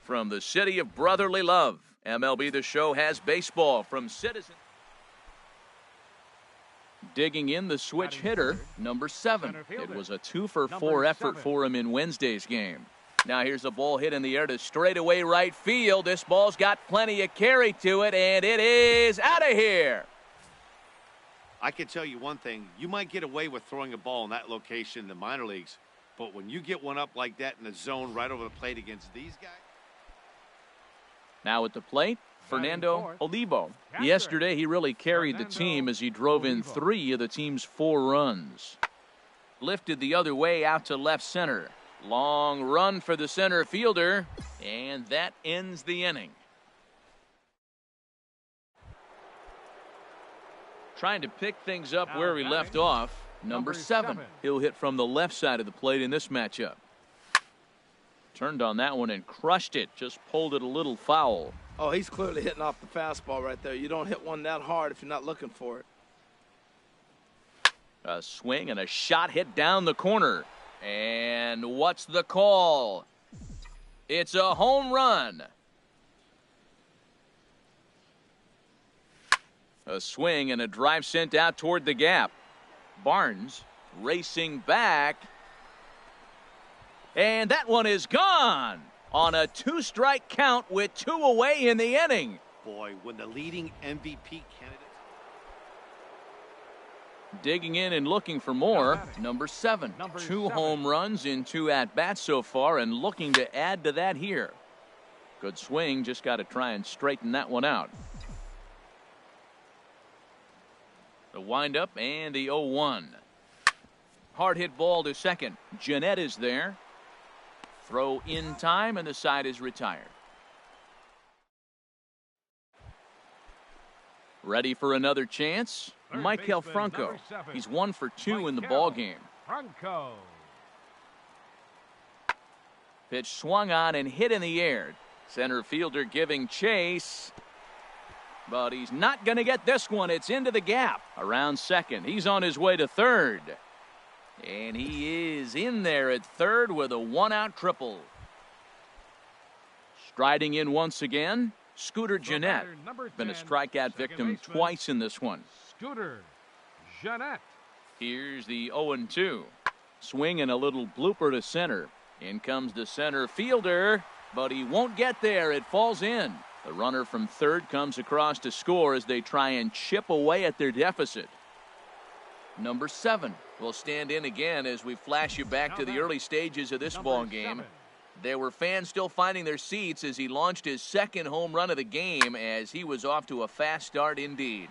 From the city of brotherly love, MLB The Show has baseball from Citizens. Digging in the switch hitter, number 7. It was a 2-for-4 effort for him in Wednesday's game. Now here's a ball hit in the air to straightaway right field. This ball's got plenty of carry to it, and it is out of here. I can tell you one thing. You might get away with throwing a ball in that location in the minor leagues, but when you get one up like that in the zone right over the plate against these guys. Now at the plate, Fernando Olivo. Yesterday, he really carried the team as he drove in 3 of the team's 4 runs. Lifted the other way out to left center. Long run for the center fielder, and that ends the inning. Trying to pick things up where we left off, number 7. He'll hit from the left side of the plate in this matchup. Turned on that one and crushed it. Just pulled it a little foul. Oh, he's clearly hitting off the fastball right there. You don't hit one that hard if you're not looking for it. A swing and a shot hit down the corner. And what's the call? It's a home run. A swing and a drive sent out toward the gap. Barnes racing back. And that one is gone on a 2-strike count with 2 away in the inning. Boy, when the leading MVP candidate. Digging in and looking for more, number 7. 2 home runs in 2 at-bats so far and looking to add to that here. Good swing, just got to try and straighten that one out. The windup and the 0-1. Hard hit ball to second. Jeanette is there. Throw in time, and the side is retired. Ready for another chance? Maikel Franco. He's 1 for 2 in the ball game. Franco. Pitch swung on and hit in the air. Center fielder giving chase. But he's not going to get this one. It's into the gap. Around second. He's on his way to third. And he is in there at third with a 1-out triple. Striding in once again, Scooter Gennett. Been a strikeout victim twice in this one. Scooter Gennett. Here's the 0-2. Swing and a little blooper to center. In comes the center fielder, but he won't get there. It falls in. The runner from third comes across to score as they try and chip away at their deficit. Number 7 will stand in again as we flash you back to the early stages of this ball game. There were fans still finding their seats as he launched his 2nd home run of the game as he was off to a fast start indeed.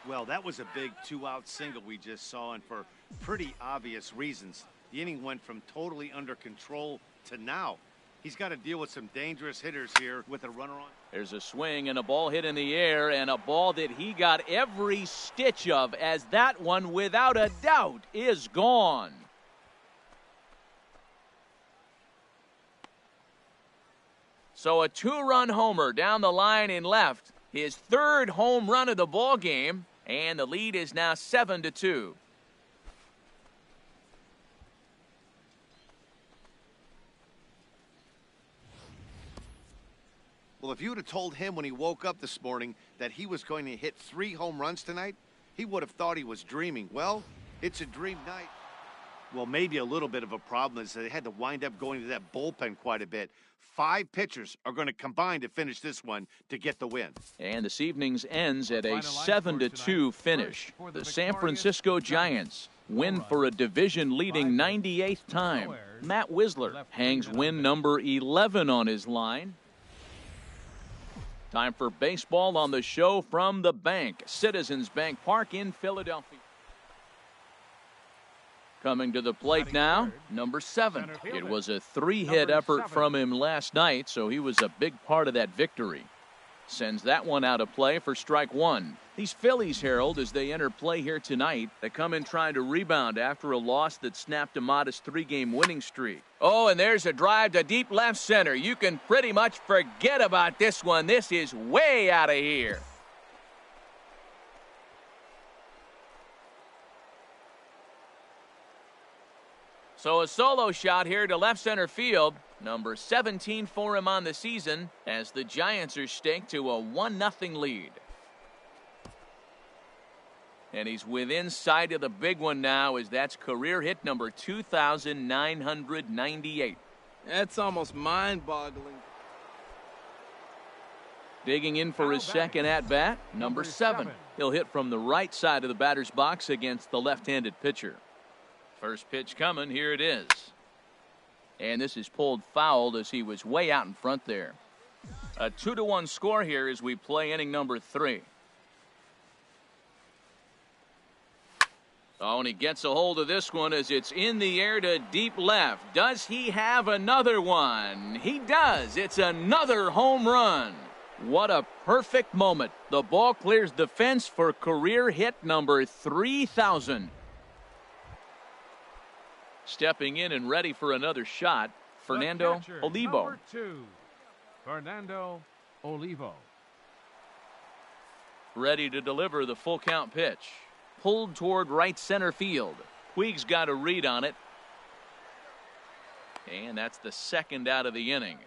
Well, that was a big 2-out single we just saw, and for pretty obvious reasons. The inning went from totally under control to now. He's got to deal with some dangerous hitters here with a runner on. There's a swing and a ball hit in the air, and a ball that he got every stitch of, as that one, without a doubt, is gone. So a 2-run homer down the line in left. His 3rd home run of the ball game, and the lead is now 7-2. Well, if you would have told him when he woke up this morning that he was going to hit 3 home runs tonight, he would have thought he was dreaming. Well, it's a dream night. Well, maybe a little bit of a problem is that they had to wind up going to that bullpen quite a bit. 5 pitchers are going to combine to finish this one to get the win. And this evening's ends at a 7-2 finish. The San Francisco Giants win for a division-leading 98th time. Matt Wisler hangs win number 11 on his line. Time for baseball on the show from the bank. Citizens Bank Park in Philadelphia. Coming to the plate now, number 7. It was a 3-hit effort from him last night, so he was a big part of that victory. Sends that one out of play for strike 1. These Phillies, Harold, as they enter play here tonight, they come in trying to rebound after a loss that snapped a modest 3-game winning streak. Oh, and there's a drive to deep left center. You can pretty much forget about this one. This is way out of here. So a solo shot here to left center field. Number 17 for him on the season as the Giants are staked to a 1-0 lead. And he's within sight of the big one now, as that's career hit number 2,998. That's almost mind-boggling. Digging in for his second at-bat, number 7. He'll hit from the right side of the batter's box against the left-handed pitcher. First pitch coming, here it is. And this is pulled foul as he was way out in front there. A 2-1 score here as we play inning number 3. Oh, and he gets a hold of this one as it's in the air to deep left. Does he have another one? He does. It's another home run. What a perfect moment. The ball clears the fence for career hit number 3,000. Stepping in and ready for another shot, Fernando Olivo. Number 2, Fernando Olivo. Ready to deliver the full count pitch. Pulled toward right center field. Puig's got a read on it. And that's the second out of the inning.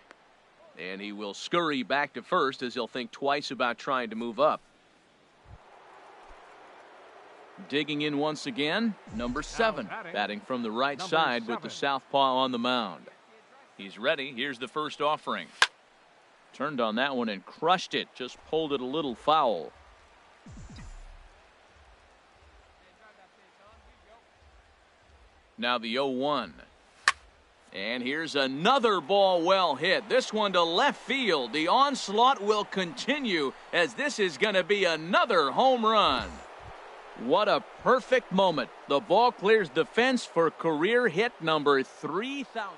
And he will scurry back to first as he'll think twice about trying to move up. Digging in once again, number 7, batting from the right side with the southpaw on the mound. He's ready. Here's the first offering. Turned on that one and crushed it. Just pulled it a little foul. Now the 0-1. And here's another ball well hit. This one to left field. The onslaught will continue as this is going to be another home run. What a perfect moment. The ball clears the fence for career hit number 3,000.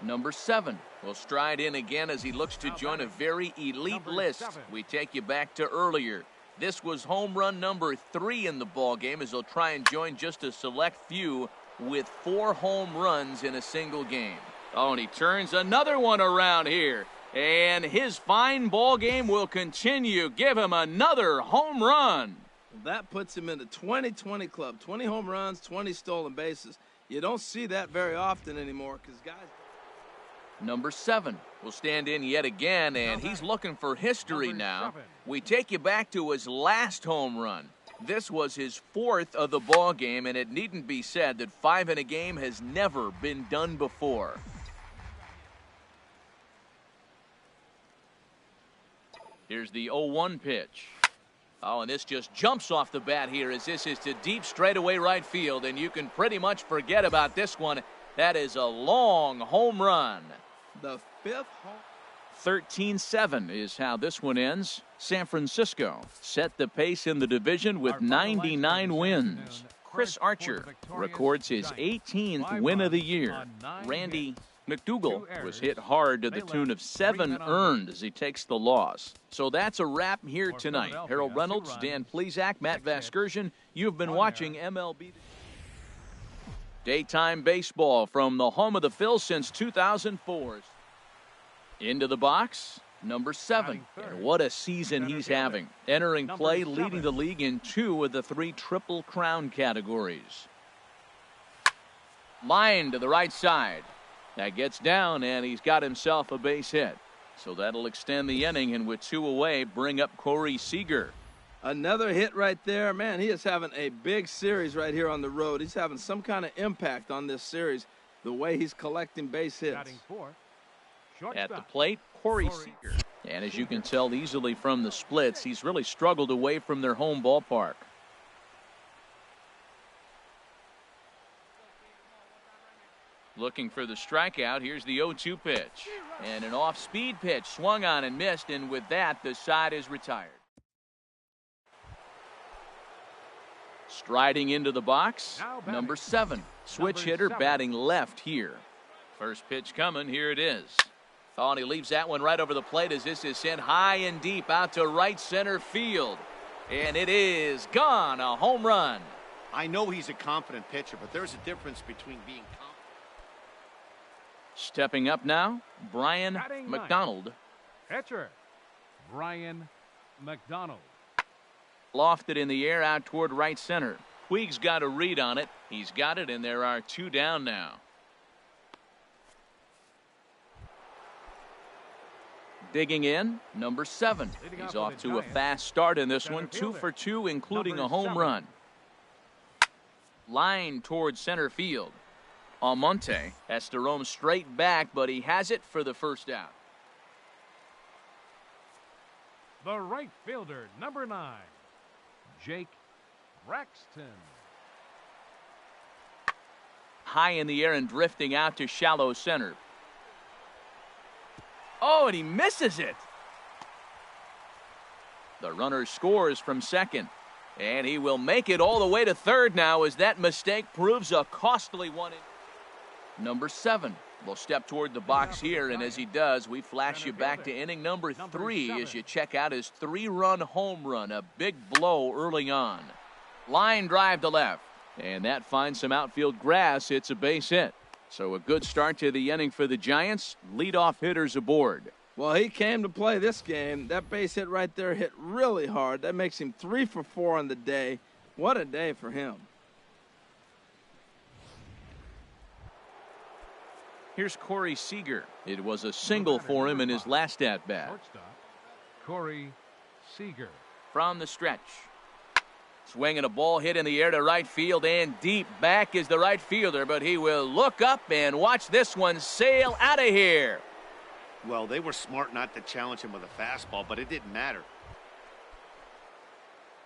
Number 7 will stride in again as he looks to join a very elite list. We take you back to earlier. This was home run number 3 in the ball game as he'll try and join just a select few with 4 home runs in a single game. Oh, and he turns another one around here. And his fine ball game will continue. Give him another home run. That puts him in the 20-20 club. 20 home runs, 20 stolen bases. You don't see that very often anymore because guys. Number 7 will stand in yet again, and he's looking for history now. We take you back to his last home run. This was his 4th of the ball game, and it needn't be said that 5 in a game has never been done before. Here's the 0-1 pitch. Oh, and this just jumps off the bat here as this is to deep straightaway right field, and you can pretty much forget about this one. That is a long home run. The 5th home. 13-7 is how this one ends. San Francisco set the pace in the division with 99 wins. Chris Archer records his 18th win of the year. Randy McDougal was hit hard to the tune of 7 earned as he takes the loss. So that's a wrap here tonight. Harold Reynolds, Dan Plesac, Matt Vasgersian. You've been watching MLB Daytime Baseball from the home of the Phils since 2004. Into the box, number 7. And what a season he's having. Entering play, leading the league in 2 of the 3 Triple Crown categories. Line to the right side. That gets down, and he's got himself a base hit. So that'll extend the inning, and with 2 away, bring up Corey Seager. Another hit right there. Man, he is having a big series right here on the road. He's having some kind of impact on this series, the way he's collecting base hits. At the plate, Corey Seager. And as you can tell easily from the splits, he's really struggled away from their home ballpark. Looking for the strikeout. Here's the 0-2 pitch. And an off-speed pitch swung on and missed, and with that, the side is retired. Striding into the box, number 7. Switch hitter batting left here. First pitch coming. Here it is. Oh, and he leaves that one right over the plate as this is sent high and deep out to right center field. And it is gone. A home run. I know he's a confident pitcher, but there's a difference between being confident. Stepping up now, Brian McDonald. Pitcher, Brian McDonald. Lofted in the air out toward right center. Puig's got a read on it. He's got it, and there are 2 down now. Digging in, number 7. He's off to a fast start in this one. 2 for 2, including a home run. Line towards center field. Almonte has to roam straight back, but he has it for the first out. The right fielder, number 9, Jake Braxton. High in the air and drifting out to shallow center. Oh, and he misses it. The runner scores from second. And he will make it all the way to third now as that mistake proves a costly one. Number 7 will step toward the box here, and as he does, we flash you back to inning number 3 as you check out his 3-run home run, a big blow early on. Line drive to left, and that finds some outfield grass. It's a base hit. So a good start to the inning for the Giants. Leadoff hitters aboard. Well, he came to play this game. That base hit right there hit really hard. That makes him 3 for 4 on the day. What a day for him. Here's Corey Seager. It was a single for him in his last at-bat. Corey Seager. From the stretch. Swinging a ball hit in the air to right field, and deep back is the right fielder, but he will look up and watch this one sail out of here. Well, they were smart not to challenge him with a fastball, but it didn't matter.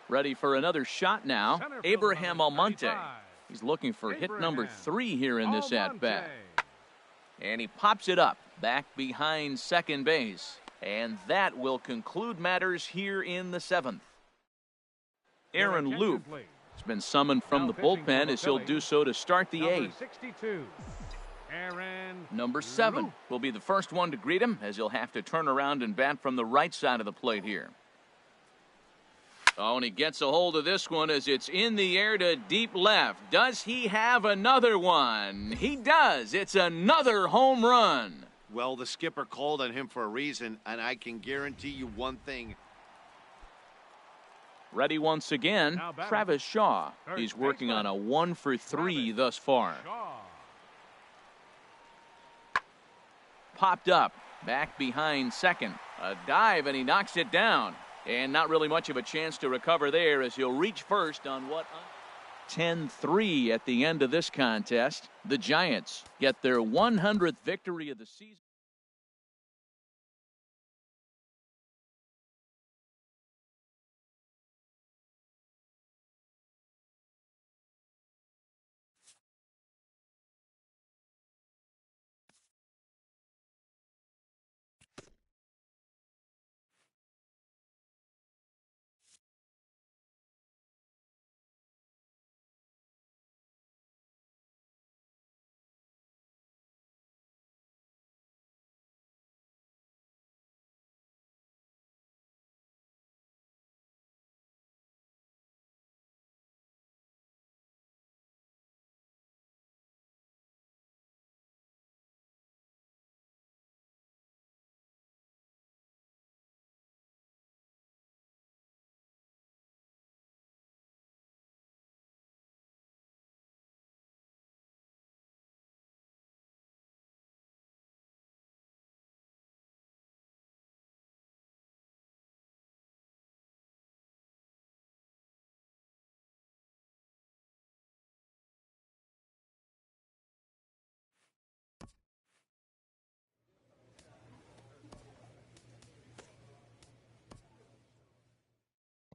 Ready for another shot now, Abraham Almonte. He's looking for hit number 3 here in this at-bat. And he pops it up back behind second base. And that will conclude matters here in the 7th. Aaron Loup has been summoned from the bullpen as he'll do so to start the 8th. Number 7 will be the first one to greet him as he'll have to turn around and bat from the right side of the plate here. Oh, and he gets a hold of this one as it's in the air to deep left. Does he have another one? He does. It's another home run. Well, the skipper called on him for a reason, and I can guarantee you one thing. Ready once again, Travis Shaw. He's working on a 1 for 3 thus far. Popped up, back behind second. A dive, and he knocks it down. And not really much of a chance to recover there as he'll reach first on what? 10-3 at the end of this contest. The Giants get their 100th victory of the season.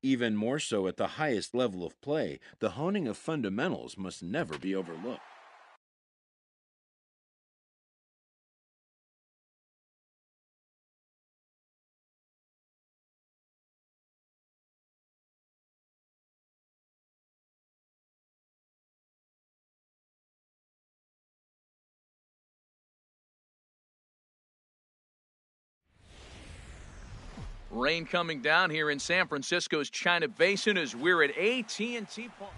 Even more so at the highest level of play, the honing of fundamentals must never be overlooked. Rain coming down here in San Francisco's China Basin as we're at AT&T Park.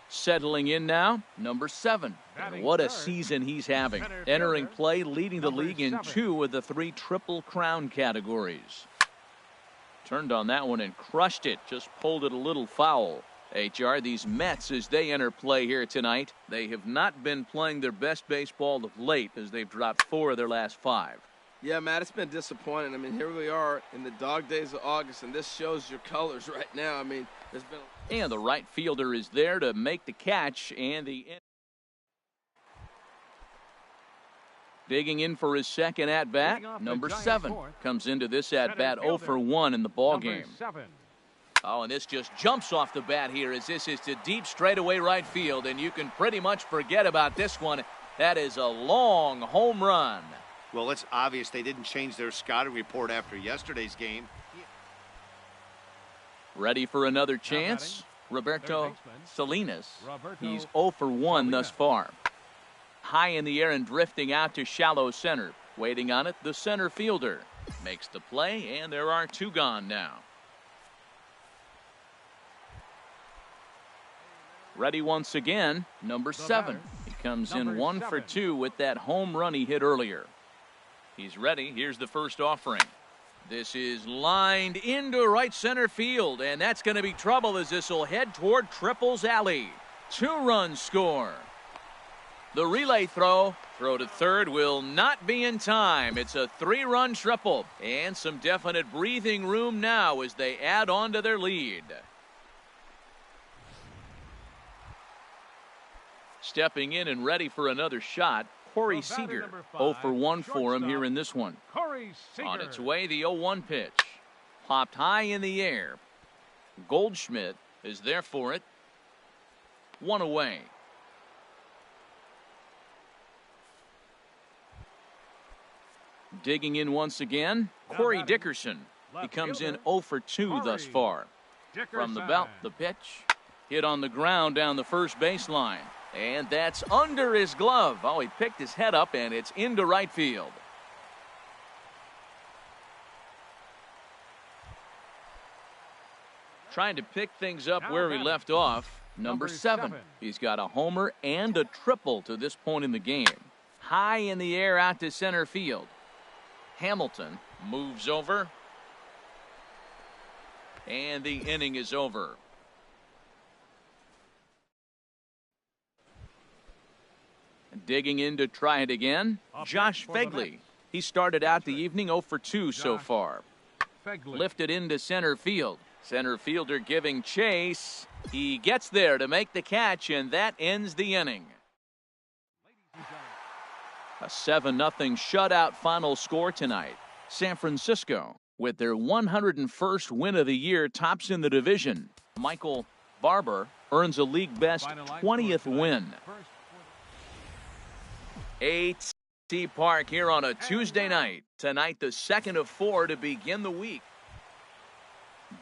Settling in now, number 7. And what a season he's having. Entering play, leading the league in 2 of the 3 Triple Crown categories. Turned on that one and crushed it. Just pulled it a little foul. HR, these Mets, as they enter play here tonight, they have not been playing their best baseball of late as they've dropped 4 of their last 5. Yeah, Matt, it's been disappointing. I mean, here we are in the dog days of August, and this shows your colors right now. I mean, there's been... And the right fielder is there to make the catch, and digging in for his second at-bat, number 7 comes into this at-bat 0 for 1 in the ballgame. Oh, and this just jumps off the bat here as this is to deep straightaway right field, and you can pretty much forget about this one. That is a long home run. Well, it's obvious they didn't change their scouting report after yesterday's game. Ready for another chance? Roberto Salinas. He's 0 for 1 thus far. High in the air and drifting out to shallow center. Waiting on it, the center fielder. Makes the play, and there are 2 gone now. Ready once again, number 7. He comes in 1 for 2 with that home run he hit earlier. He's ready. Here's the first offering. This is lined into right center field, and that's going to be trouble as this will head toward Triple's alley. 2-run score. The relay throw to third will not be in time. It's a 3-run triple, and some definite breathing room now as they add on to their lead. Stepping in and ready for another shot, Corey Seager. 0 for 1 for him here in this one. On its way, the 0-1 pitch. Popped high in the air. Goldschmidt is there for it. 1 away. Digging in once again, Corey Dickerson. He comes in 0 for 2 thus far. From the belt, the pitch. Hit on the ground down the first baseline. And that's under his glove. Oh, he picked his head up, and it's into right field. Trying to pick things up where he left off, number 7. He's got a homer and a triple to this point in the game. High in the air out to center field. Hamilton moves over. And the inning is over. Digging in to try it again, Josh Phegley. He started out the evening 0 for 2 so far. Lifted into center field. Center fielder giving chase. He gets there to make the catch, and that ends the inning. A 7-0 shutout final score tonight. San Francisco, with their 101st win of the year, tops in the division. Michael Barber earns a league best 20th win. A.T. Park here on a Tuesday night. Tonight, the second of 4 to begin the week.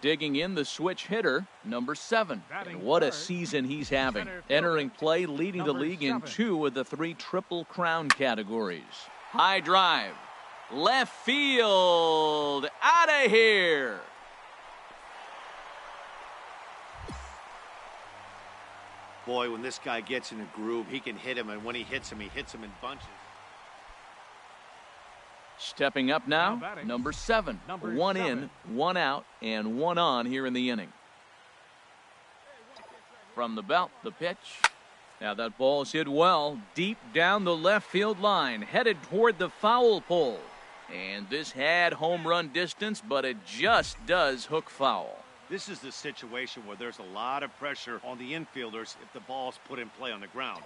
Digging in the switch hitter, number 7. And what a season he's having. Entering play, leading the league in 2 of the 3 Triple Crown categories. High drive. Left field. Out of here. Boy, when this guy gets in a groove, he can hit him, and when he hits him in bunches. Stepping up now, number 7. 1 in, 1 out, and 1 on here in the inning. From the belt, the pitch. Now that ball's hit well, deep down the left field line, headed toward the foul pole. And this had home run distance, but it just does hook foul. This is the situation where there's a lot of pressure on the infielders if the ball's put in play on the ground.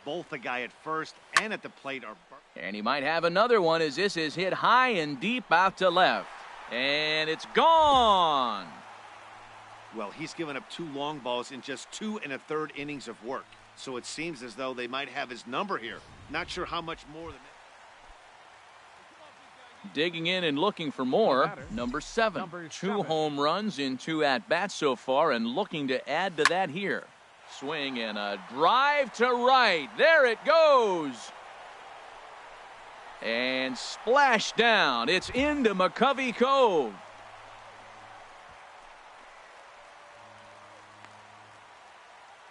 Both the guy at first and at the plate are... And he might have another one as this is hit high and deep out to left. And it's gone. Well, he's given up 2 long balls in just 2 1/3 innings of work. So it seems as though they might have his number here. Not sure how much more than... Digging in and looking for more, number 7. 2 home runs in 2 at-bats so far, and looking to add to that here. Swing and a drive to right. There it goes. And splash down. It's into McCovey Cove.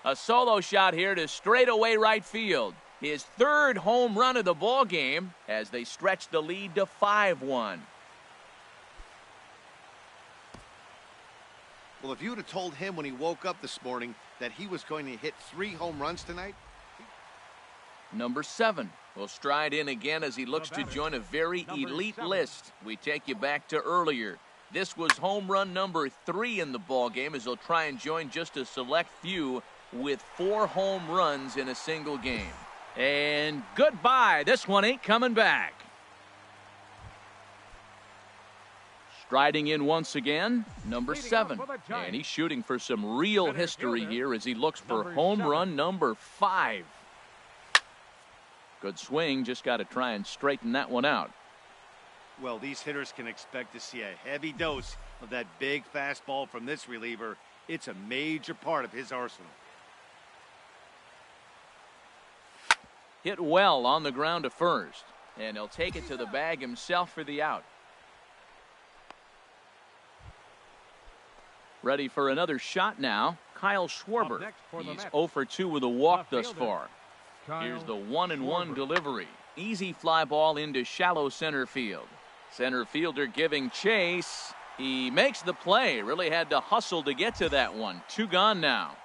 A solo shot here to straightaway right field. His 3rd home run of the ball game as they stretch the lead to 5-1. Well, if you would have told him when he woke up this morning that he was going to hit 3 home runs tonight? Number 7 will stride in again as he looks to join a very elite list. We take you back to earlier. This was home run number 3 in the ball game as he'll try and join just a select few with 4 home runs in a single game. And goodbye. This one ain't coming back. Striding in once again, number 7. And he's shooting for some real history here as he looks for home run number 5. Good swing, just got to try and straighten that one out. Well, these hitters can expect to see a heavy dose of that big fastball from this reliever. It's a major part of his arsenal. Hit well on the ground to first, and he'll take it to the bag himself for the out. Ready for another shot now, Kyle Schwarber. He's 0 for 2 with a walk thus far. Here's the 1-1 delivery. Easy fly ball into shallow center field. Center fielder giving chase. He makes the play. Really had to hustle to get to that one. 2 gone now.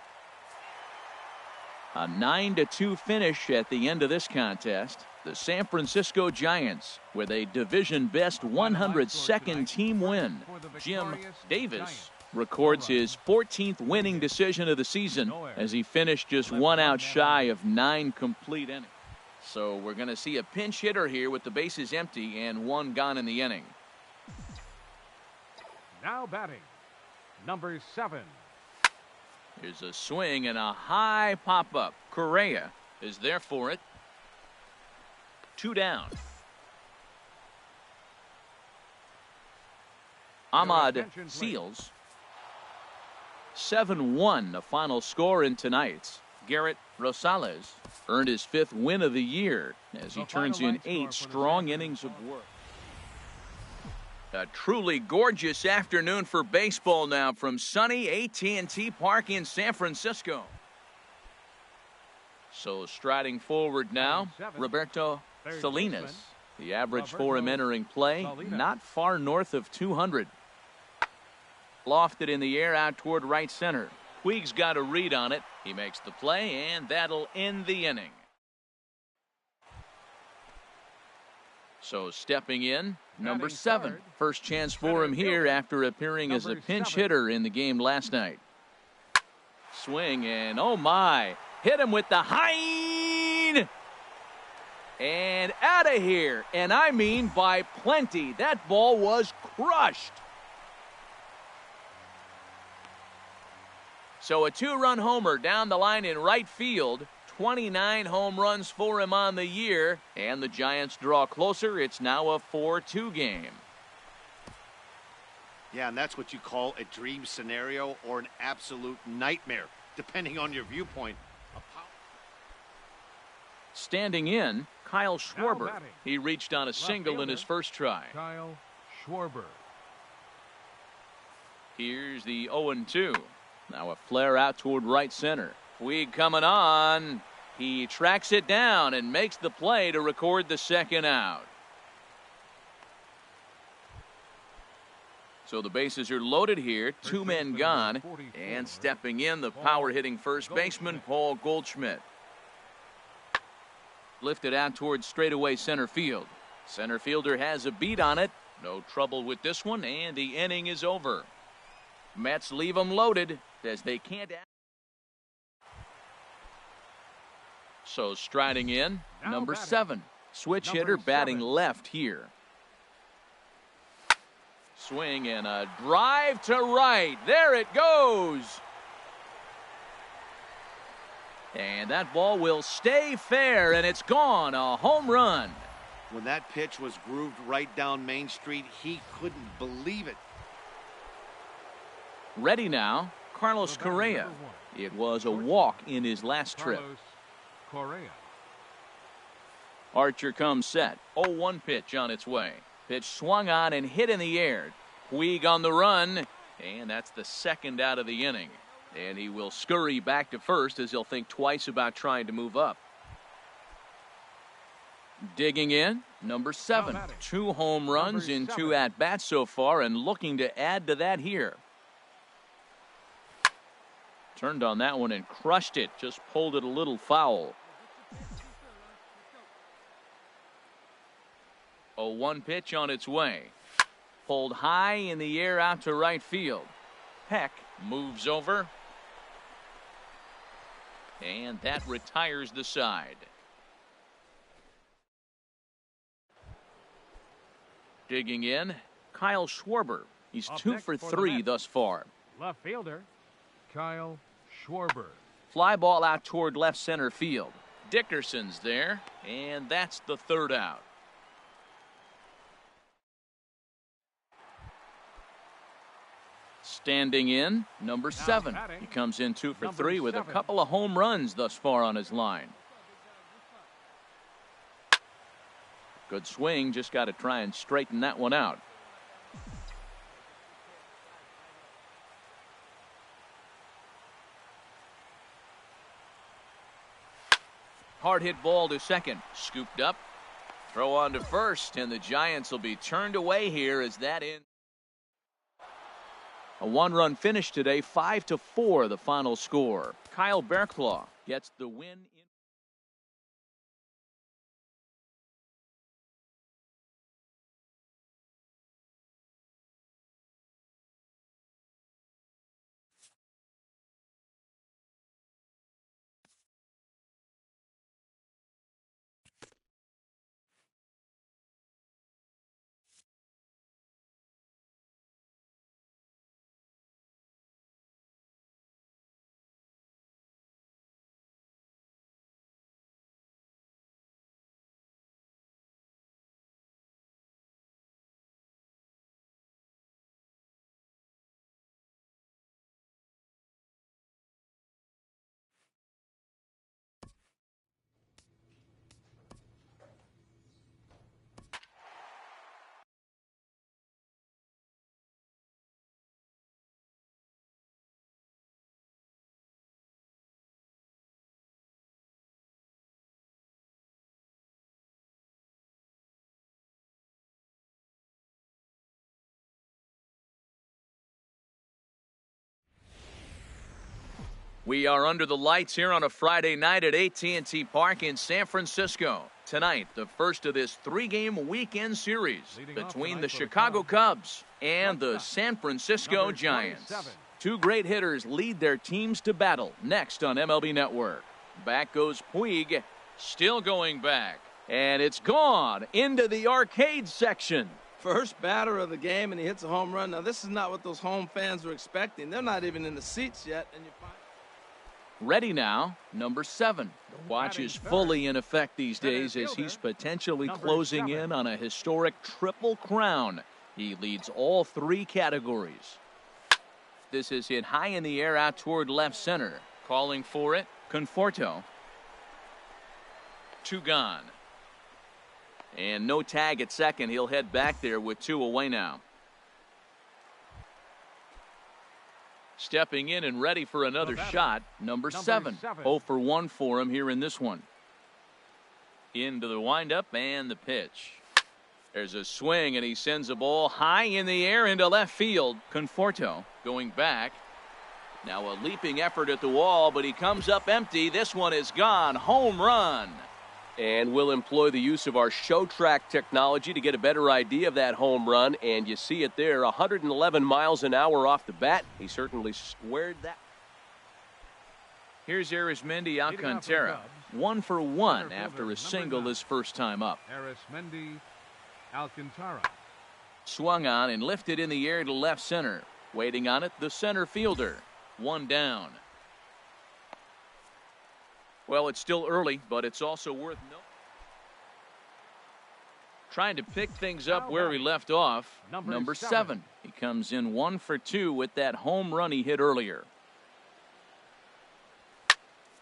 A 9-2 finish at the end of this contest. The San Francisco Giants with a division best 102nd team win. Jim Davis records his 14th winning decision of the season as he finished just 1 out shy of 9 complete innings. So we're going to see a pinch hitter here with the bases empty and 1 gone in the inning. Now batting, number 7. Here's a swing and a high pop-up. Correa is there for it. 2 down. Ahmad Seals. 7-1 the final score in tonight's. Garrett Rosales earned his 5th win of the year as he turns in 8 strong innings of work. A truly gorgeous afternoon for baseball now from sunny AT&T Park in San Francisco. So striding forward now, Roberto Salinas. The average for him entering play, not far north of 200. Lofted in the air out toward right center. Puig's got a read on it. He makes the play, and that'll end the inning. So stepping in, number 7. First chance for him here after appearing as a pinch hitter in the game last night. Swing, and oh my, hit him with the Hein! And out of here, and I mean by plenty. That ball was crushed. So a 2-run homer down the line in right field. 29 home runs for him on the year. And the Giants draw closer. It's now a 4-2 game. Yeah, and that's what you call a dream scenario or an absolute nightmare, depending on your viewpoint. Standing in, Kyle Schwarber. He reached on a single in his first try. Kyle Schwarber. Here's the 0-2. Now a flare out toward right center. Puig coming on. He tracks it down and makes the play to record the 2nd out. So the bases are loaded here. 2 men gone. And stepping in, the power hitting first baseman, Paul Goldschmidt. Lifted out towards straightaway center field. Center fielder has a beat on it. No trouble with this one, and the inning is over. Mets leave them loaded as they can't. So striding in, number 7. Switch hitter batting left here. Swing and a drive to right. There it goes. And that ball will stay fair, and it's gone. A home run. When that pitch was grooved right down Main Street, he couldn't believe it. Ready now, Carlos Correa. It was a walk in his last trip. Correa. Archer comes set. 0-1 pitch on its way. Pitch swung on and hit in the air. Puig on the run, and that's the 2nd out of the inning. And he will scurry back to first as he'll think twice about trying to move up. Digging in, number 7. 2 home runs in 2 at-bats so far and looking to add to that here. Turned on that one and crushed it. Just pulled it a little foul. 0-1 pitch on its way. Pulled high in the air out to right field. Peck moves over. And that retires the side. Digging in, Kyle Schwarber. He's 2 for 3 thus far. Left fielder, Kyle Schwarber. Fly ball out toward left center field. Dickerson's there, and that's the third out. Standing in, number 7. He comes in 2 for 3 with a couple of home runs thus far on his line. Good swing, just got to try and straighten that one out. Hard hit ball to second, scooped up. Throw on to first, and the Giants will be turned away here as that ends. A 1-run finish today, 5-4 the final score. Kyle Barrclaw gets the win. We are under the lights here on a Friday night at AT&T Park in San Francisco. Tonight, the first of this 3-game weekend series between the Chicago Cubs and the San Francisco Giants. 2 great hitters lead their teams to battle next on MLB Network. Back goes Puig, still going back. And it's gone into the arcade section. First batter of the game, and he hits a home run. Now, this is not what those home fans were expecting. They're not even in the seats yet. And you find ready now, number 7. The watch is fully in effect these days as he's potentially closing in on a historic triple crown. He leads all 3 categories. This is hit high in the air out toward left center. Calling for it, Conforto. 2 gone. And no tag at second. He'll head back there with 2 away now. Stepping in and ready for another shot, number 7. 0 for 1 for him here in this one. Into the windup and the pitch. There's a swing, and he sends a ball high in the air into left field. Conforto going back. Now a leaping effort at the wall, but he comes up empty. This one is gone. Home run. And we'll employ the use of our show track technology to get a better idea of that home run. And you see it there, 111 miles an hour off the bat. He certainly squared that. Here's Arismendi Alcantara. 1 for 1 after a single his first time up. Arismendi Alcantara. Swung on and lifted in the air to left center. Waiting on it, the center fielder. 1 down. Well, it's still early, but it's also worth noting. Trying to pick things up where he left off. Number 7. He comes in 1 for 2 with that home run he hit earlier.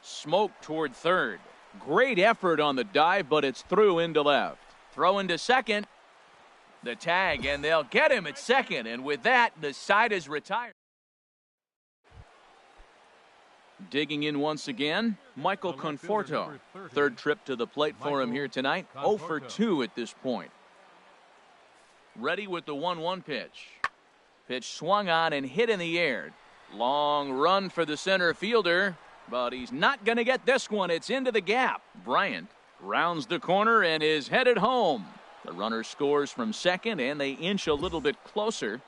Smoke toward third. Great effort on the dive, but it's through into left. Throw into second. The tag, and they'll get him at second. And with that, the side is retired. Digging in once again, Michael Conforto. 3rd trip to the plate for him here tonight. 0 for 2 at this point. Ready with the 1-1 pitch. Pitch swung on and hit in the air. Long run for the center fielder, but he's not going to get this one. It's into the gap. Bryant rounds the corner and is headed home. The runner scores from second, and they inch a little bit closer.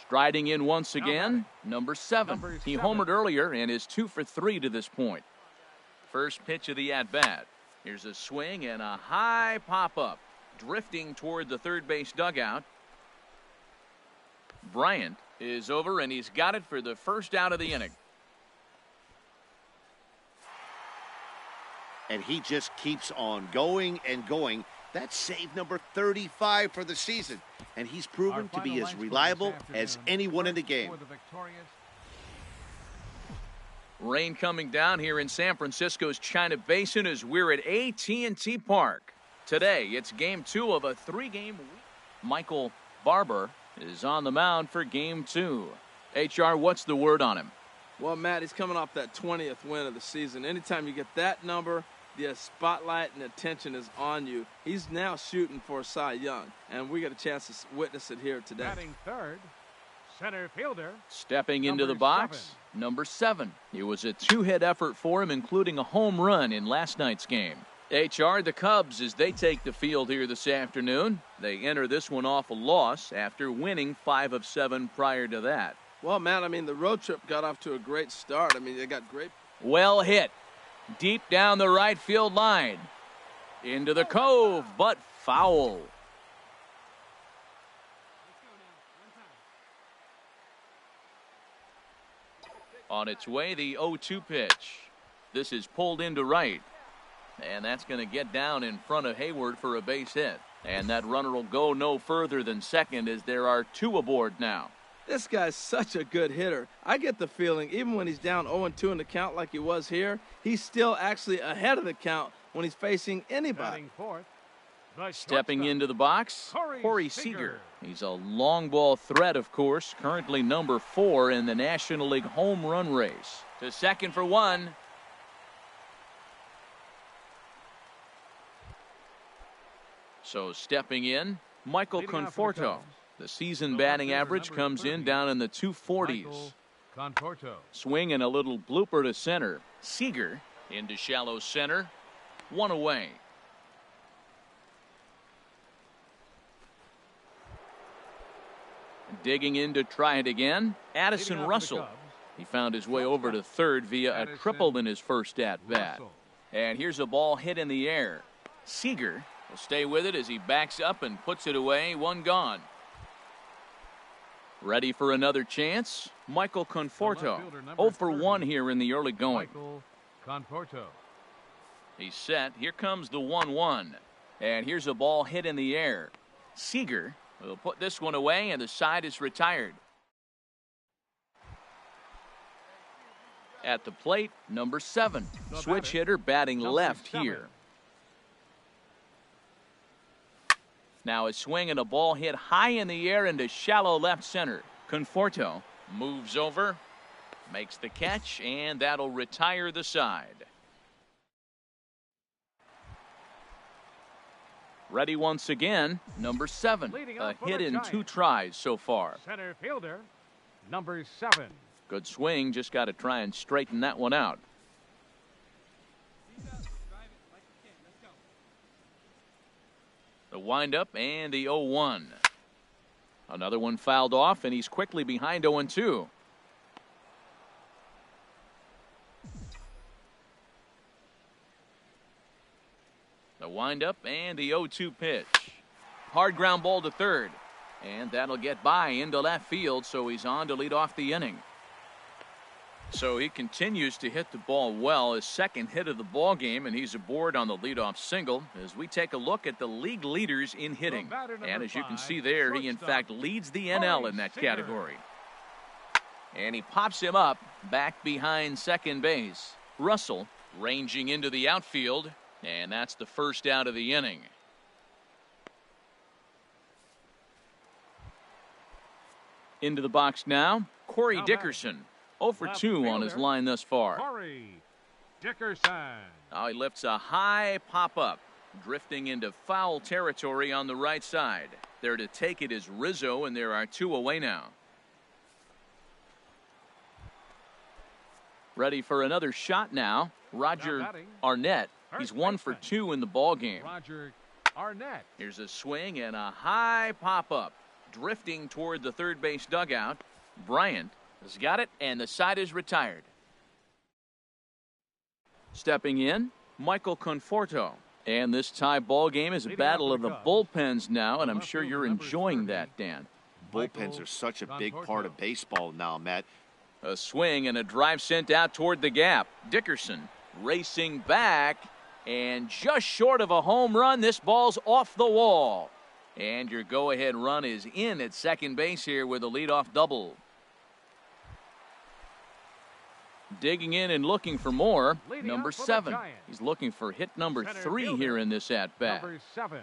Striding in once again, number seven. He homered earlier and is 2 for 3 to this point. First pitch of the at-bat. Here's a swing and a high pop-up. Drifting toward the third base dugout. Bryant is over, and he's got it for the first out of the inning. And he just keeps on going and going. That's save number 35 for the season. And he's proven to be as reliable as anyone in the game. Rain coming down here in San Francisco's China Basin as we're at AT&T Park. Today, it's game 2 of a 3-game week. Michael Barber is on the mound for game 2. HR, what's the word on him? Well, Matt, he's coming off that 20th win of the season. Anytime you get that number, the spotlight and attention is on you. He's now shooting for Cy Young, and we get a chance to witness it here today. Batting third, center fielder. Stepping into the box, number 7. It was a 2-hit effort for him, including a home run in last night's game. HR, the Cubs, as they take the field here this afternoon. They enter this one off a loss after winning 5 of 7 prior to that. Well, Matt, I mean, the road trip got off to a great start. I mean, they got great. Well hit. Deep down the right field line. Into the cove, but foul. On its way, the 0-2 pitch. This is pulled into right. And that's going to get down in front of Hayward for a base hit. And that runner will go no further than second as there are 2 aboard now. This guy's such a good hitter. I get the feeling even when he's down 0-2 in the count like he was here, he's still actually ahead of the count when he's facing anybody. Fourth, stepping into the box, Corey Seager. He's a long ball threat, of course, currently number 4 in the National League home run race. To second for 1. So stepping in, Michael Conforto. The season batting average comes in down in the 240s. Swing and a little blooper to center. Seager into shallow center. 1 away. Digging in to try it again, Addison Russell. He found his way over to third via a triple in his first at-bat. And here's a ball hit in the air. Seager will stay with it as he backs up and puts it away. 1 gone. Ready for another chance? Michael Conforto. 0 for 1 here in the early going. He's set. Here comes the 1-1. And here's a ball hit in the air. Seager will put this one away, and the side is retired. At the plate, number 7. Switch hitter batting left here. Now a swing and a ball hit high in the air into shallow left center. Conforto moves over, makes the catch, and that'll retire the side. Ready once again, number 7. A hit in 2 tries so far. Center fielder, number 7. Good swing, just got to try and straighten that one out. The windup and the 0-1. Another one fouled off, and he's quickly behind 0-2. The windup and the 0-2 pitch. Hard ground ball to third. And that'll get by into left field, so he's on to lead off the inning. So he continues to hit the ball well, his second hit of the ball game, and he's aboard on the leadoff single as we take a look at the league leaders in hitting. And as you can see there, he in fact leads the NL in that category. And he pops him up back behind second base. Russell ranging into the outfield, and that's the first out of the inning. Into the box now, Corey Dickerson. 0 for 2 on his line thus far. Corey Dickerson. Now he lifts a high pop-up, drifting into foul territory on the right side. There to take it is Rizzo, and there are 2 away now. Ready for another shot now. Roger Arnett. He's 1 for 2 in the ball game. Roger Arnett. Here's a swing and a high pop-up. Drifting toward the third base dugout. Bryant has got it, and the side is retired. Stepping in, Michael Conforto. And this tie ball game is a battle of the bullpens now, and I'm sure you're enjoying that, Dan. Bullpens are such a big part of baseball now, Matt. A swing and a drive sent out toward the gap. Dickerson racing back, and just short of a home run, this ball's off the wall. And your go-ahead run is in at second base here with a leadoff double. Digging in and looking for more, number 7. He's looking for hit number 3 here in this at-bat. Number 7.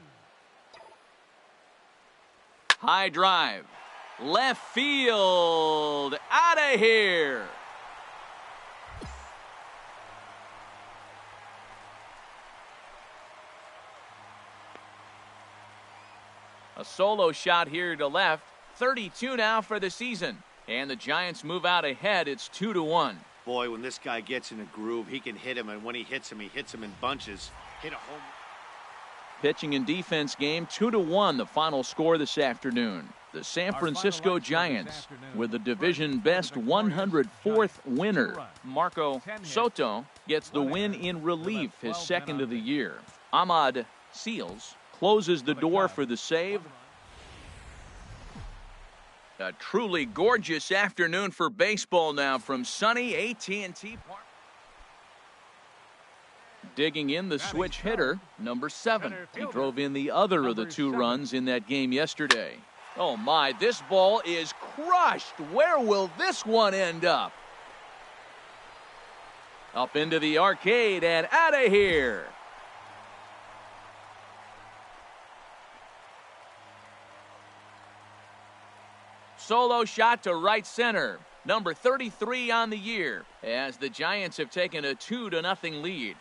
High drive. Left field. Out of here. A solo shot here to left. 32 now for the season. And the Giants move out ahead. It's 2-1. Boy, when this guy gets in a groove, he can hit him, and when he hits him in bunches. Hit a home. Pitching and defense game, 2-1, the final score this afternoon. The San Francisco Giants with the division best 104th winner. Marco Soto gets the win in relief, his second of the year. Ahmad Seals closes the door for the save. A truly gorgeous afternoon for baseball now from sunny AT&T Park. Digging in the switch hitter, number 7. He drove in the other of the 2 runs in that game yesterday. Oh my, this ball is crushed. Where will this one end up? Up into the arcade and out of here. Solo shot to right center. Number 33 on the year as the Giants have taken a 2-0 lead.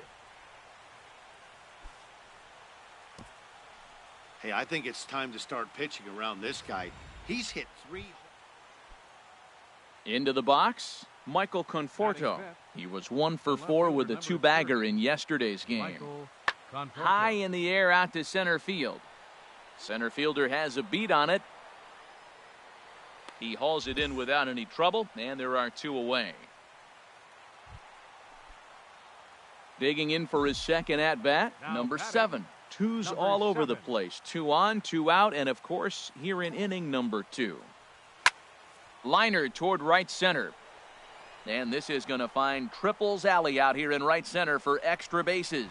Hey, I think it's time to start pitching around this guy. He's hit 3. Into the box, Michael Conforto. He was 1 for 4 with a 2-bagger in yesterday's game. High in the air out to center field. Center fielder has a beat on it. He hauls it in without any trouble, and there are 2 away. Digging in for his second at-bat, number 7. 2's all over the place. 2 on, 2 out, and of course, here in inning number 2. Liner toward right center. And this is going to find Triples Alley out here in right center for extra bases.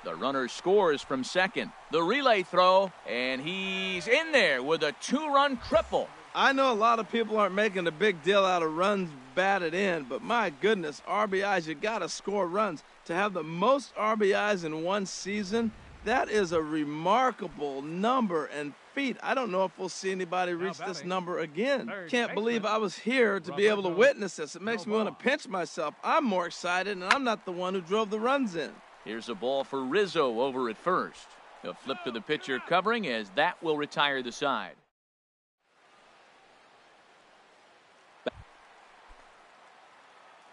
The runner scores from second. The relay throw, and he's in there with a 2-run triple. I know a lot of people aren't making a big deal out of runs batted in, but my goodness, RBIs, you got to score runs. To have the most RBIs in one season, that is a remarkable number and feat. I don't know if we'll see anybody reach this number again. Can't believe I was here to be able to witness this. It makes me want to pinch myself. I'm more excited, and I'm not the one who drove the runs in. Here's a ball for Rizzo over at first. A flip to the pitcher covering as that will retire the side.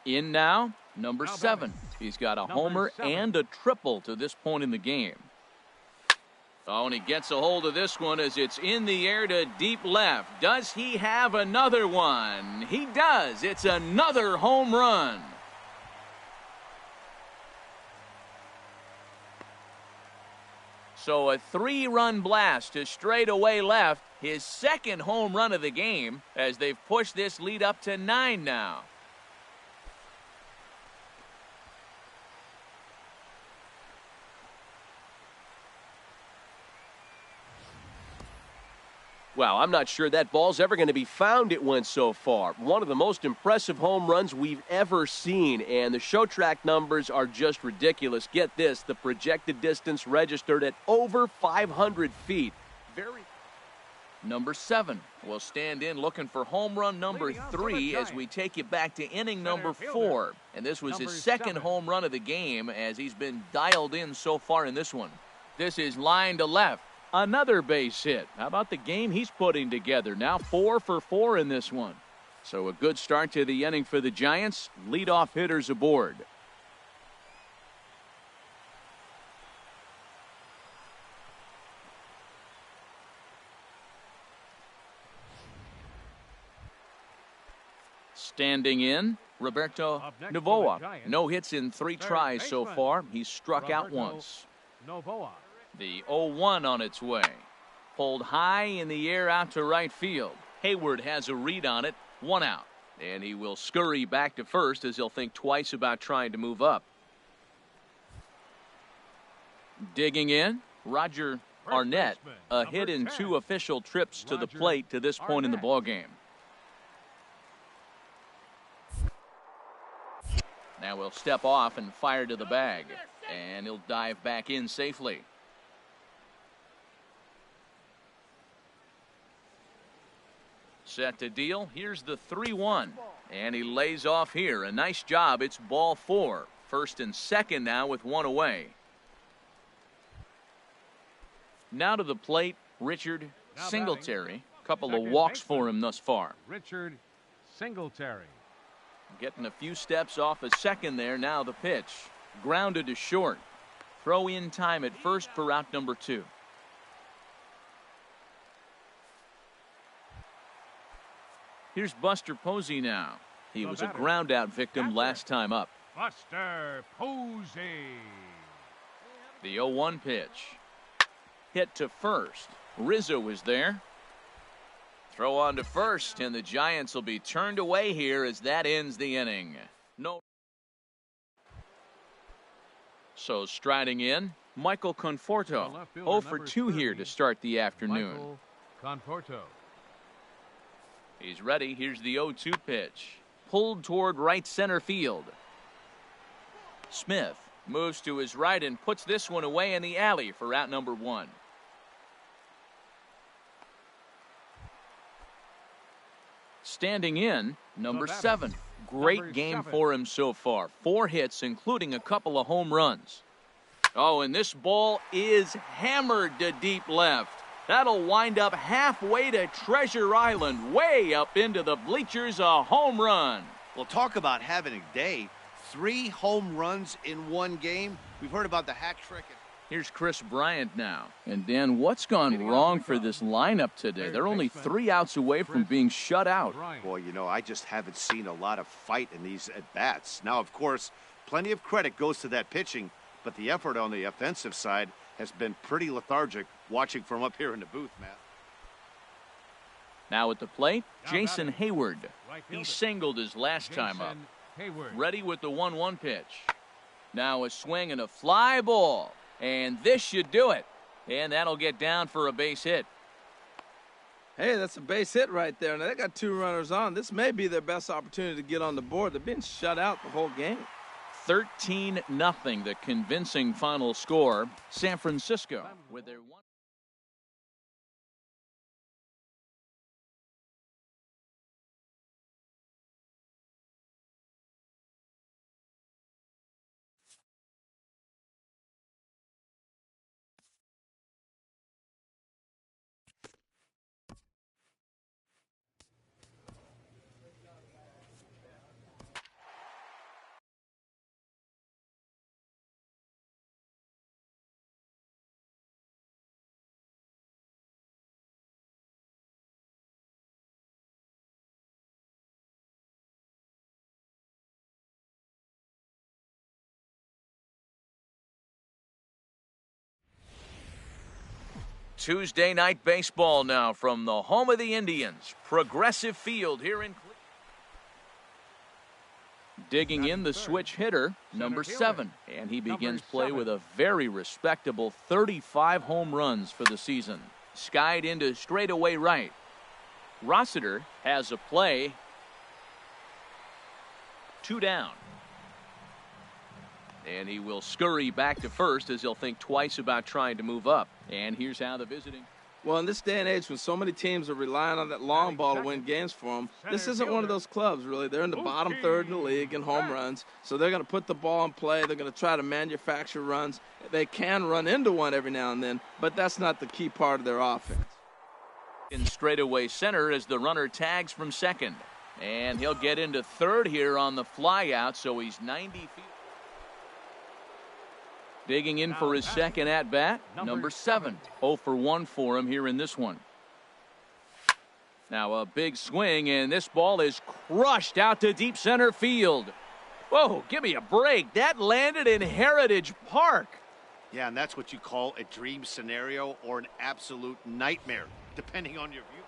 In now, number 7. He's got a homer and a triple to this point in the game. Oh, and he gets a hold of this one as it's in the air to deep left. Does he have another one? He does. It's another home run. So a 3-run blast to straightaway left. His second home run of the game as they've pushed this lead up to 9 now. Well, I'm not sure that ball's ever going to be found. It went so far. One of the most impressive home runs we've ever seen, and the show track numbers are just ridiculous. Get this, the projected distance registered at over 500 feet. Number 7 will stand in looking for home run number 3 as we take you back to inning number 4. And this was his second home run of the game as he's been dialed in so far in this one. This is line to left. Another base hit. How about the game he's putting together? Now 4 for 4 in this one. So a good start to the inning for the Giants. Leadoff hitters aboard. Standing in, Roberto Novoa. No hits in 3 tries so far. He's struck out once. Novoa. The 0-1 on its way. Pulled high in the air out to right field. Hayward has a read on it. 1 out. And he will scurry back to first as he'll think twice about trying to move up. Digging in, Roger Arnett. A hit in 2 official trips to the plate to this point in the ballgame. Now he'll step off and fire to the bag. And he'll dive back in safely. Set to deal. Here's the 3-1. And he lays off here. A nice job. It's ball 4. First and second now with 1 away. Now to the plate, Richard Singletary. Couple of walks for him thus far. Richard Singletary. Getting a few steps off a second there. Now the pitch. Grounded to short. Throw in time at first for out number 2. Here's Buster Posey now. He was a ground out victim last time up. Buster Posey. The 0-1 pitch. Hit to first. Rizzo is there. Throw on to first, and the Giants will be turned away here as that ends the inning. No. So striding in, Michael Conforto. 0 for 2 here to start the afternoon. Michael Conforto. He's ready. Here's the 0-2 pitch. Pulled toward right center field. Smith moves to his right and puts this one away in the alley for out number 1. Standing in, number 7. Great game for him so far. 4 hits, including a couple of home runs. Oh, and this ball is hammered to deep left. That'll wind up halfway to Treasure Island, way up into the bleachers, a home run. Well, talk about having a day. 3 home runs in 1 game. We've heard about the hat trick. Here's Chris Bryant now. And Dan, what's gone wrong for this lineup today? They're only 3 outs away from being shut out. Boy, you know, I just haven't seen a lot of fight in these at-bats. Now, of course, plenty of credit goes to that pitching, but the effort on the offensive side has been pretty lethargic watching from up here in the booth, Matt. Now at the plate, Jason Hayward. He singled his last time up. Ready with the 1-1 pitch. Now a swing and a fly ball. And this should do it. And that'll get down for a base hit. Hey, that's a base hit right there. Now they got 2 runners on. This may be their best opportunity to get on the board. They've been shut out the whole game. 13-0, the convincing final score. San Francisco with their 1. Tuesday night baseball now from the home of the Indians, Progressive Field here in Cleveland. Digging in the switch hitter, number 7, and he begins play with a very respectable 35 home runs for the season. Skied into straightaway right. Rossiter has a play. 2 down. And he will scurry back to first as he'll think twice about trying to move up. And here's how the visiting. Well, in this day and age when so many teams are relying on that long ball to win games for them, this isn't one of those clubs, really. They're in the bottom third in the league in home runs, so they're going to put the ball in play. They're going to try to manufacture runs. They can run into one every now and then, but that's not the key part of their offense. In straightaway center as the runner tags from second. And he'll get into third here on the flyout, so he's 90 feet. Digging in for his second at-bat, number 7. 0 for 1 for him here in this one. Now a big swing, and this ball is crushed out to deep center field. Whoa, give me a break. That landed in Heritage Park. Yeah, and that's what you call a dream scenario or an absolute nightmare, depending on your view.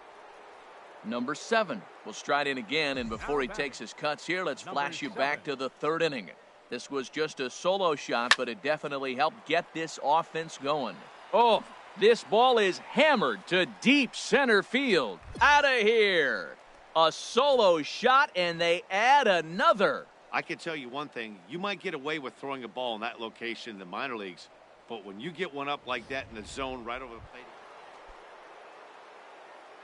Number 7 will stride in again, and before he takes his cuts here, let's flash you back to the third inning. This was just a solo shot, but it definitely helped get this offense going. Oh, this ball is hammered to deep center field. Out of here. A solo shot, and they add another. I can tell you one thing. You might get away with throwing a ball in that location in the minor leagues, but when you get one up like that in the zone right over the plate.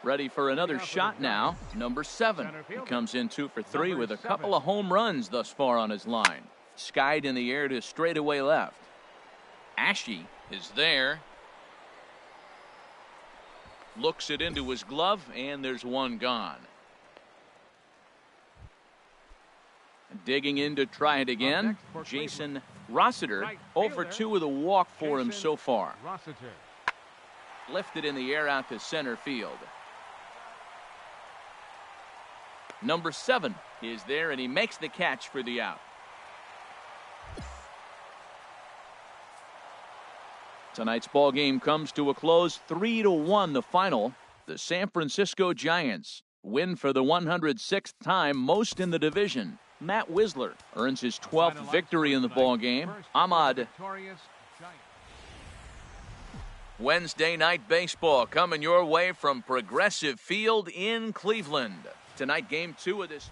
Ready for another shot now. Number 7. He comes in 2 for 3 with a couple of home runs thus far on his line. Skied in the air to straightaway left. Ashe is there. Looks it into his glove, and there's one gone. Digging in to try it again, Jason Rossiter. 0 for 2 with a walk for him so far. Lifted in the air out to center field. Number 7 is there, and he makes the catch for the out. Tonight's ball game comes to a close, 3-1 the final. The San Francisco Giants win for the 106th time, most in the division. Matt Wisler earns his 12th victory in the ball game. Ahmad. Wednesday night baseball coming your way from Progressive Field in Cleveland. Tonight, game 2 of this.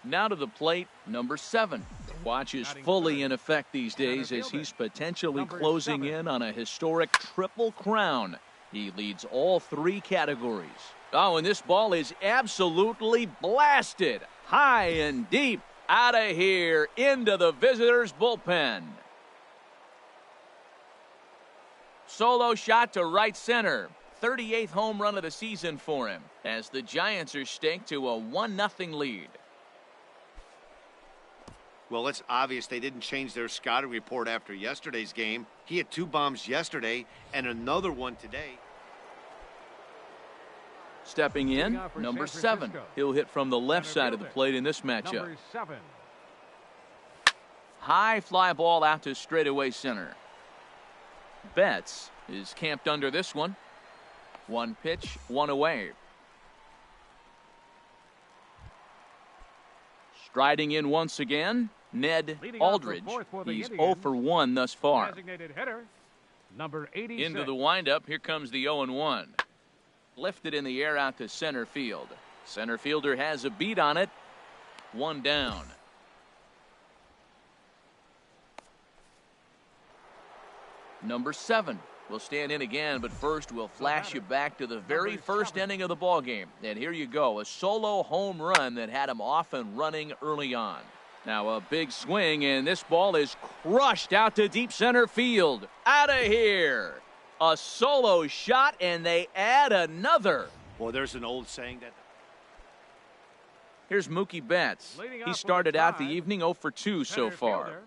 Now to the plate, number 7. The watch is fully in effect these days as he's potentially closing in on a historic triple crown. He leads all 3 categories. Oh, and this ball is absolutely blasted. High and deep, out of here, into the visitors' bullpen. Solo shot to right center. 38th home run of the season for him as the Giants are staked to a 1-0 lead. Well, it's obvious they didn't change their scouting report after yesterday's game. He had 2 bombs yesterday and another one today. Stepping in, number 7. He'll hit from the left side of the plate in this matchup. High fly ball out to straightaway center. Betts is camped under this one. 1 pitch, 1 away. Striding in once again, Ned Aldridge. He's 0 for 1 thus far. Into the windup, here comes the 0-1. Lifted in the air out to center field. Center fielder has a beat on it. 1 down. Number 7 will stand in again, but first we'll flash you back to the very first inning of the ball game. And here you go, a solo home run that had him off and running early on. Now a big swing, and this ball is crushed out to deep center field. Out of here. A solo shot, and they add another. Well, there's an old saying that. Here's Mookie Betts. He started out the evening 0 for 2 so far.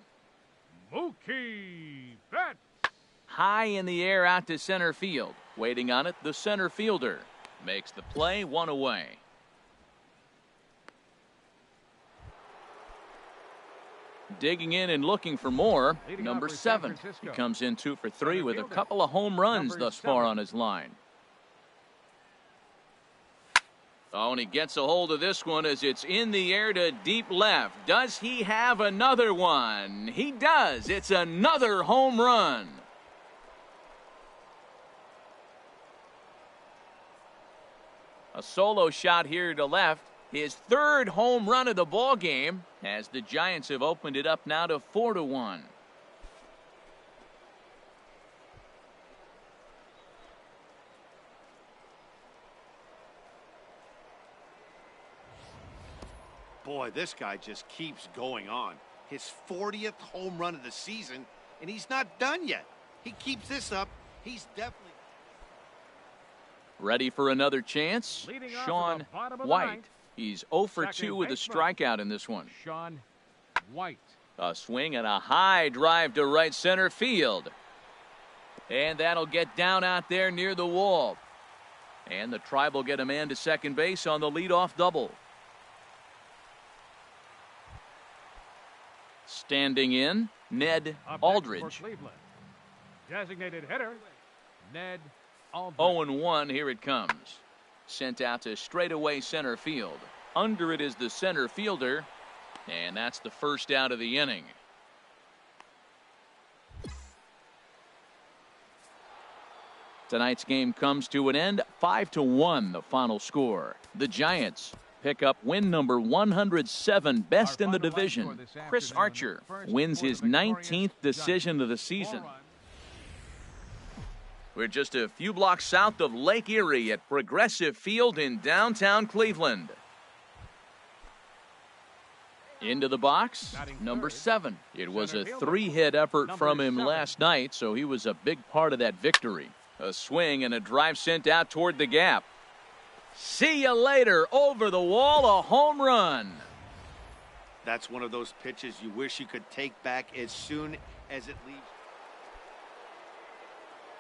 Mookie Betts. High in the air out to center field. Waiting on it, the center fielder. Makes the play, 1 away. Digging in and looking for more, number 7. He comes in 2 for 3 with a couple of home runs thus far on his line. Oh, and he gets a hold of this one as it's in the air to deep left. Does he have another one? He does. It's another home run. A solo shot here to left. His 3rd home run of the ball game as the Giants have opened it up now to 4-1. Boy, this guy just keeps going on. His 40th home run of the season, and he's not done yet. He keeps this up, he's definitely... Ready for another chance? Sean White. He's 0 for Second 2 with a baseman. strikeout in this one. Sean White. A swing and a high drive to right center field. And that'll get down out there near the wall. And the Tribe will get a man to second base on the leadoff double. Standing in, Ned Up next Aldridge. for Cleveland. Designated hitter, Ned Aldridge. 0-1, here it comes. Sent out to straightaway center field. Under it is the center fielder, and that's the first out of the inning. Tonight's game comes to an end, 5-1, the final score. The Giants pick up win number 107, best in the division. Chris Archer wins his 19th decision of the season. We're just a few blocks south of Lake Erie at Progressive Field in downtown Cleveland. Into the box, number 7. It was a 3-hit effort from him last night, so he was a big part of that victory. A swing and a drive sent out toward the gap. See you later. Over the wall, a home run. That's one of those pitches you wish you could take back as soon as it leaves.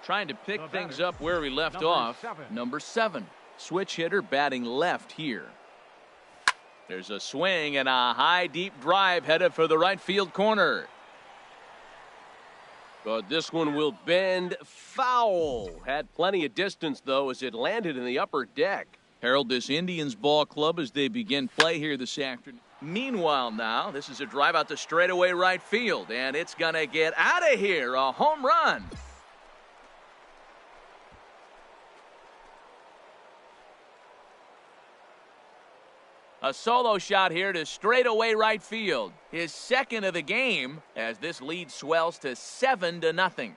Trying to pick things up where we left off. Number 7. Switch hitter batting left here. There's a swing and a high deep drive headed for the right field corner. But this one will bend foul. Had plenty of distance, though, as it landed in the upper deck. Herald this Indians ball club as they begin play here this afternoon. Meanwhile now, this is a drive out to straightaway right field, and it's going to get out of here. A home run. A solo shot here to straightaway right field. His second of the game as this lead swells to 7-0.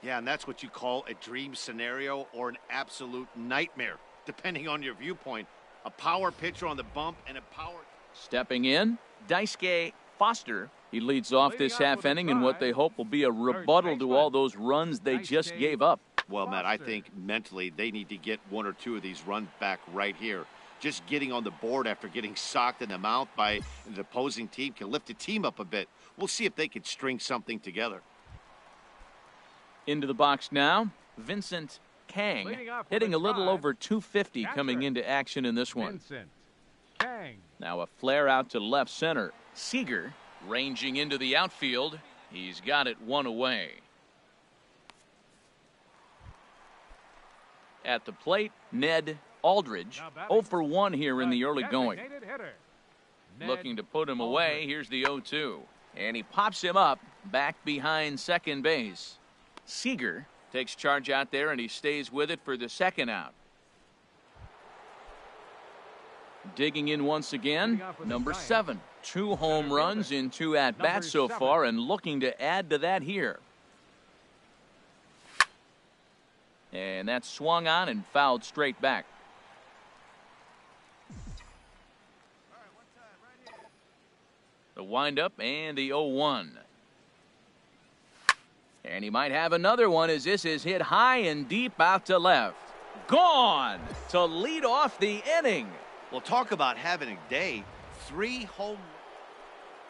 Yeah, and that's what you call a dream scenario or an absolute nightmare, depending on your viewpoint. A power pitcher on the bump and a power... Stepping in, Daisuke Foster. He leads off this half inning in what they hope will be a rebuttal to all those runs they just gave up. Well, Matt, I think mentally they need to get 1 or 2 of these runs back right here. Just getting on the board after getting socked in the mouth by the opposing team can lift the team up a bit. We'll see if they can string something together. Into the box now, Vincent Kang, hitting a little over 250 coming into action in this one. Vincent Kang. Now a flare out to left center. Seager ranging into the outfield. He's got it 1 away. At the plate, Ned Aldridge, 0 for 1 here in the early going. Looking to put him away. Here's the 0-2. And he pops him up back behind second base. Seager takes charge out there, and he stays with it for the second out. Digging in once again, number 7. 2 home runs in 2 at-bats so far, and looking to add to that here. And that's swung on and fouled straight back. The windup and the 0-1. And he might have another one as this is hit high and deep out to left. Gone to lead off the inning. Well, talk about having a day. 3 home.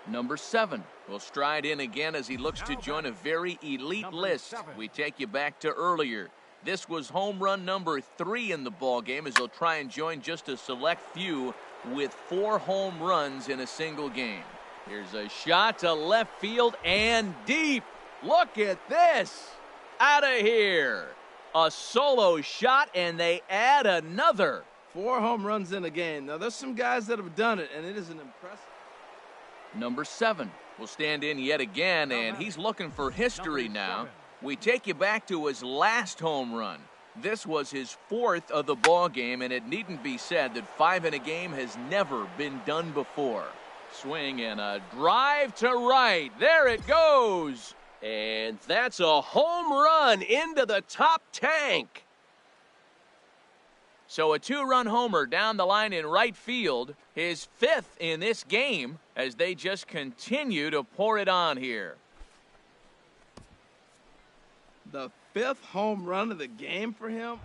Number 7 will stride in again as he looks to join a very elite list. We take you back to earlier. This was home run number 3 in the ball game as he'll try and join just a select few with 4 home runs in a single game. Here's a shot to left field and deep. Look at this. Out of here. A solo shot, and they add another. 4 home runs in a game. Now, there's some guys that have done it, and it is an impressive. Number 7 will stand in yet again, and he's looking for history now. We take you back to his last home run. This was his 4th of the ball game, and it needn't be said that 5 in a game has never been done before. Swing and a drive to right. There it goes. And that's a home run into the top tank. So a 2-run homer down the line in right field, his 5th in this game as they just continue to pour it on here. The 5th home run of the game for him.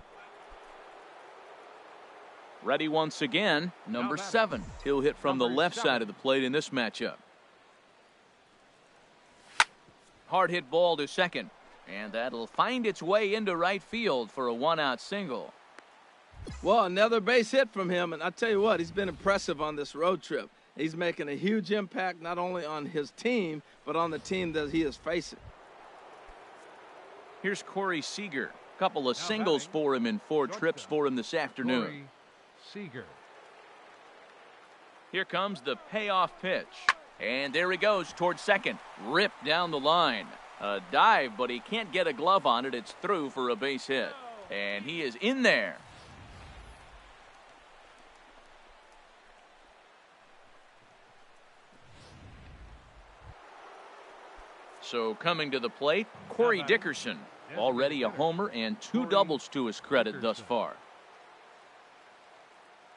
Ready once again, number 7. He'll hit from the left side of the plate in this matchup. Hard hit ball to second, and that'll find its way into right field for a 1-out single. Well, another base hit from him, and I tell you what, he's been impressive on this road trip. He's making a huge impact not only on his team, but on the team that he is facing. Here's Corey Seager. Couple of singles for him in 4 trips for him this afternoon. Corey Seager. Here comes the payoff pitch. And there he goes towards second. Ripped down the line. A dive, but he can't get a glove on it. It's through for a base hit. And he is in there. So coming to the plate, Corey Dickerson. Already a homer and 2 doubles to his credit thus far.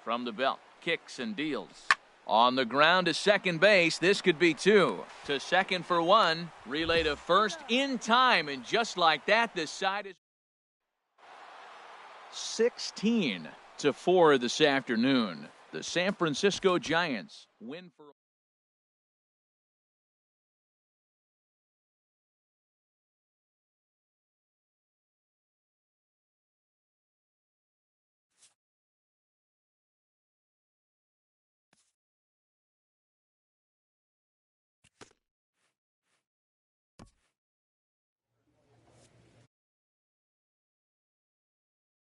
From the belt, kicks and deals. On the ground to second base, this could be 2. To second for 1, relay to first in time, and just like that, the side is 16-4 this afternoon. The San Francisco Giants win for